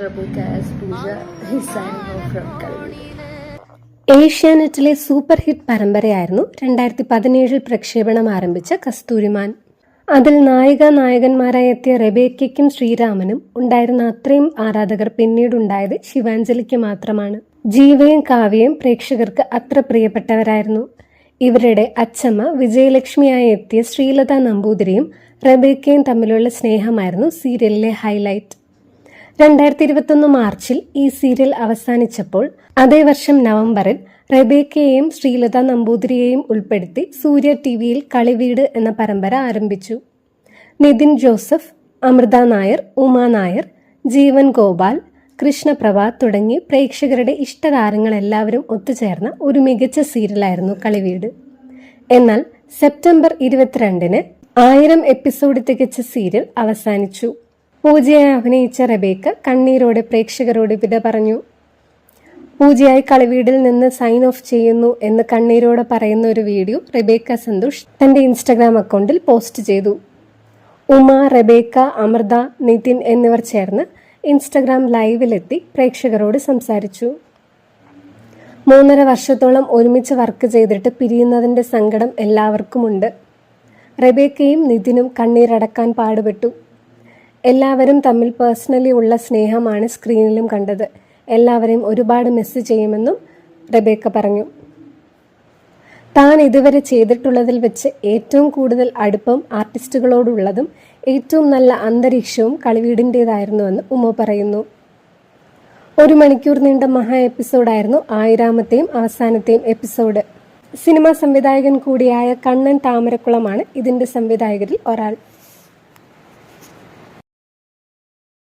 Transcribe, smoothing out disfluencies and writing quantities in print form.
Rabuka as Pooja is signing off from Kalvi. ഏഷ്യാനെറ്റിലെ super hit പരമ്പരയായിരുന്നു 2017 പ്രക്ഷേപണം ആരംഭിച്ച കസ്തൂരിമാൻ. അതിൽ നായകന്മാരായി എത്തിയ റെബേക്കയ്ക്കും ശ്രീരാമനും ഉണ്ടായിരുന്ന അത്രയും ആരാധകർ പിന്നീടുണ്ടായത് ശിവാഞ്ജലിക്ക് മാത്രമാണ്. ജീവയും കാവ്യയും പ്രേക്ഷകർക്ക് അത്ര പ്രിയപ്പെട്ടവരായിരുന്നു. ഇവരുടെ അച്ചമ്മ വിജയലക്ഷ്മിയായി എത്തിയ ശ്രീലത നമ്പൂതിരിയും റെബേക്കയും തമ്മിലുള്ള സ്നേഹമായിരുന്നു സീരിയലിലെ ഹൈലൈറ്റ്. 2021 മാർച്ചിൽ ഈ സീരിയൽ അവസാനിച്ചപ്പോൾ അതേ വർഷം നവംബറിൽ റെബേക്കയെയും ശ്രീലത നമ്പൂതിരിയെയും ഉൾപ്പെടുത്തി സൂര്യ ടിവിയിൽ കളിവീട് എന്ന പരമ്പര ആരംഭിച്ചു. നിതിൻ ജോസഫ്, അമൃത നായർ, ഉമാ നായർ, ജീവൻ ഗോപാൽ, കൃഷ്ണപ്രഭ തുടങ്ങി പ്രേക്ഷകരുടെ ഇഷ്ടതാരങ്ങളെല്ലാവരും ഒത്തുചേർന്ന ഒരു മികച്ച സീരിയലായിരുന്നു കളിവീട്. എന്നാൽ സെപ്റ്റംബർ 22-ന് 1000 എപ്പിസോഡ് തികച്ച സീരിയൽ അവസാനിച്ചു. പൂജയായി അഭിനയിച്ച റെബേക്ക കണ്ണീരോടെ പ്രേക്ഷകരോട് വിട പറഞ്ഞു. പൂജയായി കളിവീടിൽ നിന്ന് സൈൻ ഓഫ് ചെയ്യുന്നു എന്ന് കണ്ണീരോടെ പറയുന്ന ഒരു വീഡിയോ റെബേക്ക സന്തോഷ് തന്റെ ഇൻസ്റ്റഗ്രാം അക്കൗണ്ടിൽ പോസ്റ്റ് ചെയ്തു. ഉമ, റെബേക്ക, അമൃത, നിതിൻ എന്നിവർ ചേർന്ന് ഇൻസ്റ്റഗ്രാം ലൈവിലെത്തി പ്രേക്ഷകരോട് സംസാരിച്ചു. 3.5 വർഷത്തോളം ഒരുമിച്ച് വർക്ക് ചെയ്തിട്ട് പിരിയുന്നതിന്റെ സങ്കടം എല്ലാവർക്കുമുണ്ട്. റെബേക്കയും നിതിനും കണ്ണീരടക്കാൻ പാടുപെട്ടു. എല്ലാവരും തമ്മിൽ പേഴ്സണലി ഉള്ള സ്നേഹമാണ് സ്ക്രീനിലും കണ്ടത്. എല്ലാവരെയും ഒരുപാട് മിസ് ചെയ്യുമെന്നും റെബേക്ക പറഞ്ഞു. താൻ ഇതുവരെ ചെയ്തിട്ടുള്ളതിൽ വെച്ച് ഏറ്റവും കൂടുതൽ അടുപ്പം ആർട്ടിസ്റ്റുകളോടുള്ളതും ഏറ്റവും നല്ല അന്തരീക്ഷവും കളിവീടിൻ്റെതായിരുന്നുവെന്ന് ഉമ പറയുന്നു. 1 മണിക്കൂർ നീണ്ട മഹാ എപ്പിസോഡായിരുന്നു 1000-ാമത്തെയും അവസാനത്തെയും എപ്പിസോഡ്. സിനിമാ സംവിധായകൻ കൂടിയായ കണ്ണൻ താമരക്കുളമാണ് ഇതിന്റെ സംവിധായകരിൽ ഒരാൾ.